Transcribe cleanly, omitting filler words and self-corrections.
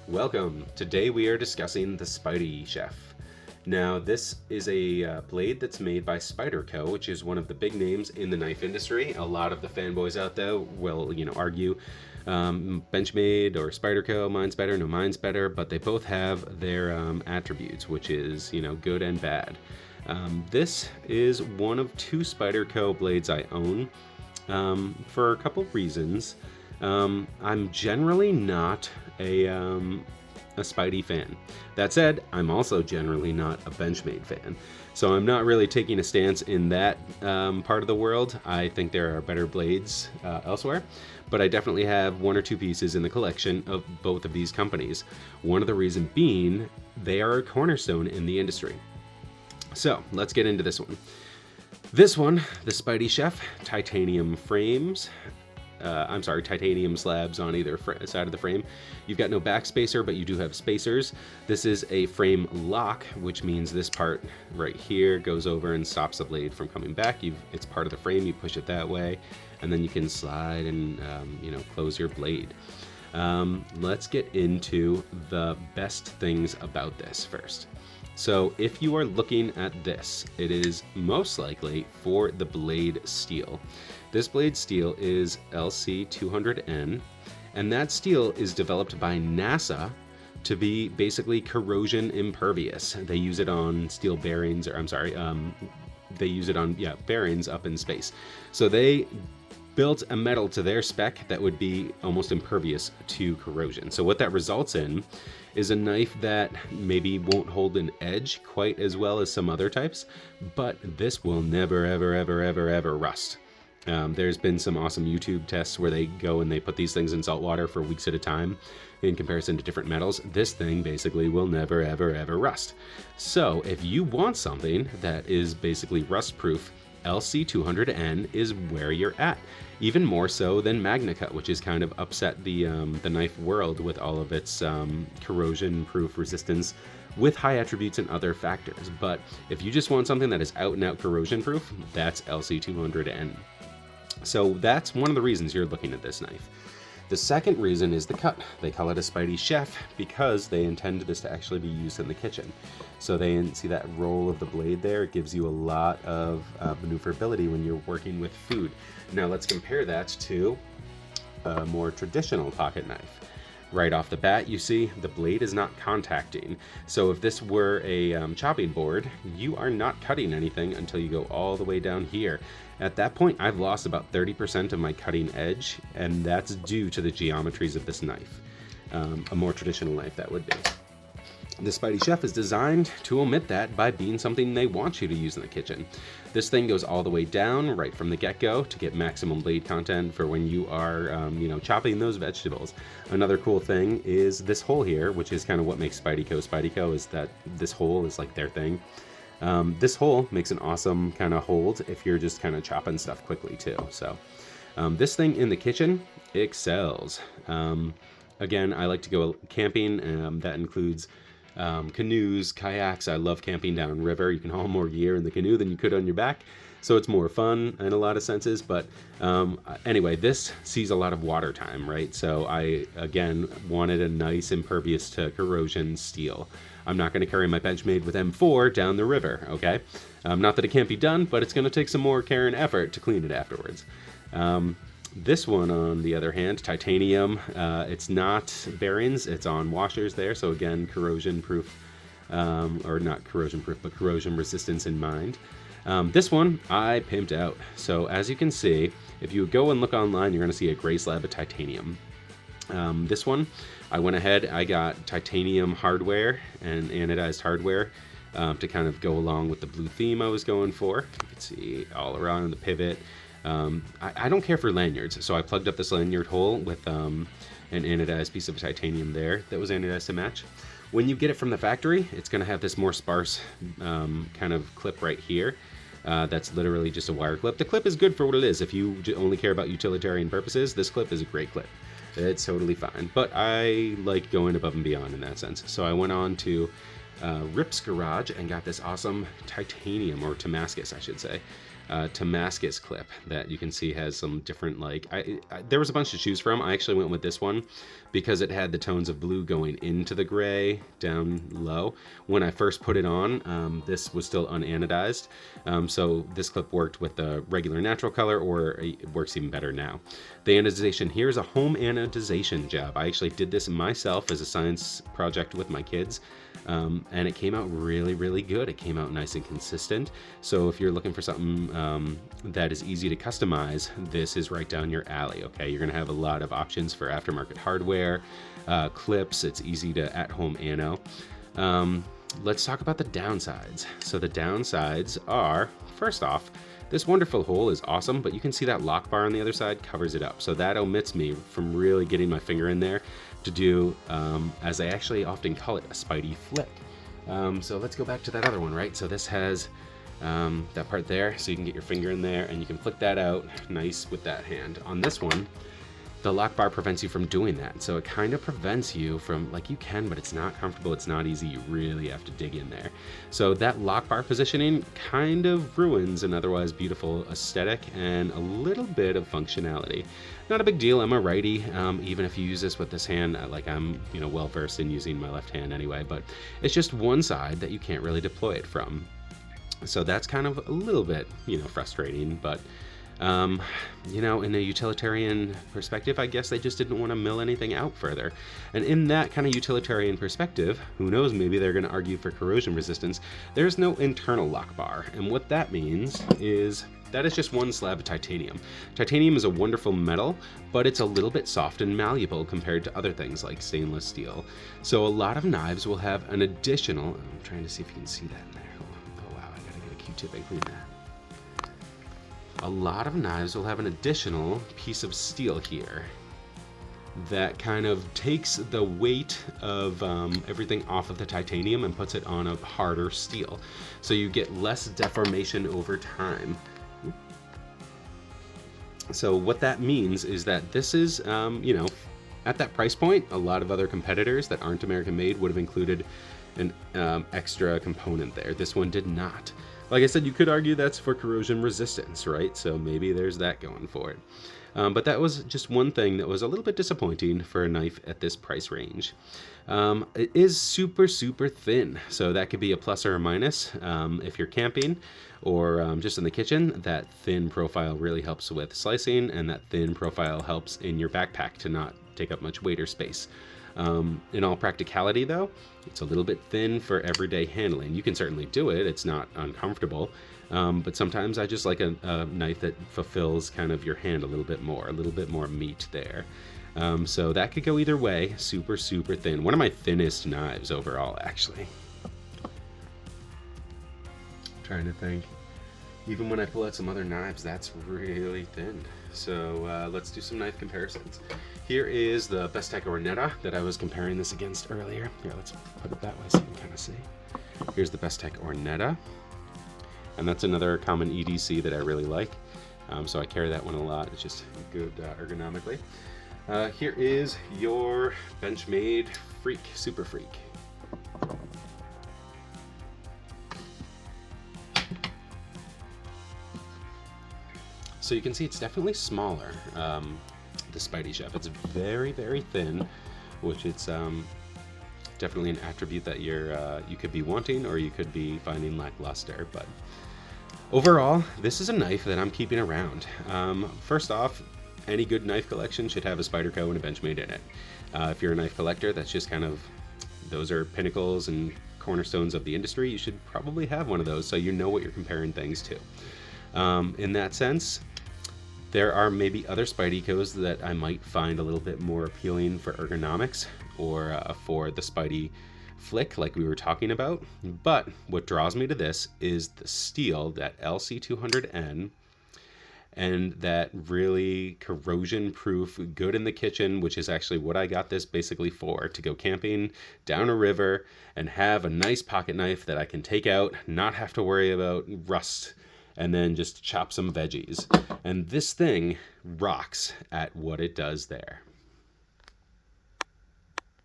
Welcome. Today we are discussing the Spydie-Chef. Now, this is a blade that's made by Spyderco, which is one of the big names in the knife industry. A lot of the fanboys out there will, argue Benchmade or Spyderco, mine's better, no, mine's better, but they both have their attributes, which is, good and bad. This is one of two Spyderco blades I own for a couple reasons. I'm generally not a Spydie fan. That said, I'm also generally not a Benchmade fan. So I'm not really taking a stance in that part of the world. I think there are better blades elsewhere, but I definitely have one or two pieces in the collection of both of these companies. One of the reasons being they are a cornerstone in the industry. So let's get into this one. This one, the Spydie-Chef, titanium frames. Titanium slabs on either side of the frame. You've got no back spacer, but you do have spacers. This is a frame lock, which means this part right here goes over and stops the blade from coming back. It's part of the frame, you push it that way, and then you can slide and close your blade. Let's get into the best things about this first. So if you are looking at this, it is most likely for the blade steel. This blade steel is LC200N, and that steel is developed by NASA to be basically corrosion impervious. They use it on steel bearings, they use it on, bearings up in space. So they built a metal to their spec that would be almost impervious to corrosion. So what that results in is a knife that maybe won't hold an edge quite as well as some other types, but this will never, ever, ever, ever, ever rust. There's been some awesome YouTube tests where they go and they put these things in salt water for weeks at a time in comparison to different metals. This thing basically will never, ever, ever rust. So if you want something that is basically rust proof, LC200N is where you're at. Even more so than MagnaCut, which has kind of upset the knife world with all of its corrosion proof resistance with high attributes and other factors. But if you just want something that is out and out corrosion proof, that's LC200N. So that's one of the reasons you're looking at this knife. The second reason is the cut. They call it a Spydie-Chef because they intend this to actually be used in the kitchen. So they see that roll of the blade there. It gives you a lot of maneuverability when you're working with food. Now let's compare that to a more traditional pocket knife. Right off the bat, you see the blade is not contacting. So if this were a chopping board, you are not cutting anything until you go all the way down here. At that point, I've lost about 30% of my cutting edge, and that's due to the geometries of this knife. A more traditional knife, that would be. The Spydie-Chef is designed to omit that by being something they want you to use in the kitchen. This thing goes all the way down right from the get-go to get maximum blade content for when you are, chopping those vegetables. Another cool thing is this hole here, which is kind of what makes Spydie-Co, is that this hole is like their thing. This hole makes an awesome kind of hold if you're just kind of chopping stuff quickly too. So this thing in the kitchen excels. Again, I like to go camping. That includes canoes, kayaks. I love camping downriver. You can haul more gear in the canoe than you could on your back, so it's more fun in a lot of senses. But anyway, this sees a lot of water time, right? So I, again, wanted a nice impervious to corrosion steel. I'm not going to carry my Benchmade with M4 down the river, okay? Not that it can't be done, but it's going to take some more care and effort to clean it afterwards. This one, on the other hand, titanium, it's not bearings, it's on washers there. So again, corrosion proof, or not corrosion proof, but corrosion resistance in mind. This one I pimped out. So as you can see, if you go and look online, you're going to see a gray slab of titanium. This one, I went ahead, I got titanium hardware and anodized hardware to kind of go along with the blue theme I was going for. You can see all around the pivot. I don't care for lanyards, so I plugged up this lanyard hole with an anodized piece of titanium there that was anodized to match. When you get it from the factory, it's going to have this more sparse kind of clip right here. That's literally just a wire clip. The clip is good for what it is. If you only care about utilitarian purposes, this clip is a great clip. It's totally fine, but I like going above and beyond in that sense. So I went on to Rip's Garage and got this awesome titanium, or Damascus I should say, Damascus clip that you can see has some different, like, there was a bunch to choose from. I actually went with this one because it had the tones of blue going into the gray down low. When I first put it on, this was still unanodized, so this clip worked with the regular natural color, or it works even better now. The anodization here is a home anodization job. I actually did this myself as a science project with my kids. And it came out really, really good. It came out nice and consistent. So if you're looking for something that is easy to customize, this is right down your alley, okay? You're gonna have a lot of options for aftermarket hardware, clips. It's easy to at-home ano. Let's talk about the downsides. So the downsides are, first off, this wonderful hole is awesome, but you can see that lock bar on the other side covers it up. So that omits me from really getting my finger in there to do, as I actually often call it, a Spidey flick. So let's go back to that other one, right? So this has that part there, so you can get your finger in there and you can flick that out nice with that hand. On this one, the lock bar prevents you from doing that. So it kind of prevents you from, like, you can, but it's not comfortable, it's not easy, you really have to dig in there. So that lock bar positioning kind of ruins an otherwise beautiful aesthetic and a little bit of functionality. Not a big deal, I'm a righty, even if you use this with this hand, like I'm, well versed in using my left hand anyway, but it's just one side that you can't really deploy it from. So that's kind of a little bit, frustrating, but in a utilitarian perspective, I guess they just didn't want to mill anything out further. And in that kind of utilitarian perspective, who knows, maybe they're going to argue for corrosion resistance. There's no internal lock bar. And what that means is that is just one slab of titanium. Titanium is a wonderful metal, but it's a little bit soft and malleable compared to other things like stainless steel. So a lot of knives will have an additional, I'm trying to see if you can see that in there. Oh wow, I gotta get a Q-tip and clean that. A lot of knives will have an additional piece of steel here that kind of takes the weight of everything off of the titanium and puts it on a harder steel. So you get less deformation over time. So what that means is that this is, at that price point, a lot of other competitors that aren't American made would have included an extra component there. This one did not. Like I said, you could argue that's for corrosion resistance, right? So maybe there's that going for it. But that was just one thing that was a little bit disappointing for a knife at this price range. It is super, super thin, so that could be a plus or a minus. If you're camping or just in the kitchen, that thin profile really helps with slicing, and that thin profile helps in your backpack to not take up much weight or space. In all practicality though, it's a little bit thin for everyday handling. You can certainly do it, it's not uncomfortable, but sometimes I just like a knife that fulfills kind of your hand a little bit more meat there. So that could go either way. Super, super thin. One of my thinnest knives overall, actually. I'm trying to think. Even when I pull out some other knives, that's really thin. So let's do some knife comparisons. Here is the Bestech Ornetta that I was comparing this against earlier. Here, let's put it that way so you can kind of see. Here's the Bestech Ornetta. And that's another common EDC that I really like. So I carry that one a lot. It's just good ergonomically. Here is your Benchmade Freak, Super Freak. So you can see it's definitely smaller, the Spydie-Chef. It's very, very thin, which it's definitely an attribute that you could be wanting or you could be finding lackluster. But overall, this is a knife that I'm keeping around. First off, any good knife collection should have a Spyder-Co and a Benchmade in it. If you're a knife collector, that's just kind of, those are pinnacles and cornerstones of the industry. You should probably have one of those so you know what you're comparing things to. In that sense, there are maybe other Spydie-Cos that I might find a little bit more appealing for ergonomics or for the Spidey flick like we were talking about. But what draws me to this is the steel, that LC200N, and that really corrosion-proof, good in the kitchen, which is actually what I got this basically for, to go camping down a river and have a nice pocket knife that I can take out, not have to worry about rust, and then just chop some veggies. And this thing rocks at what it does there.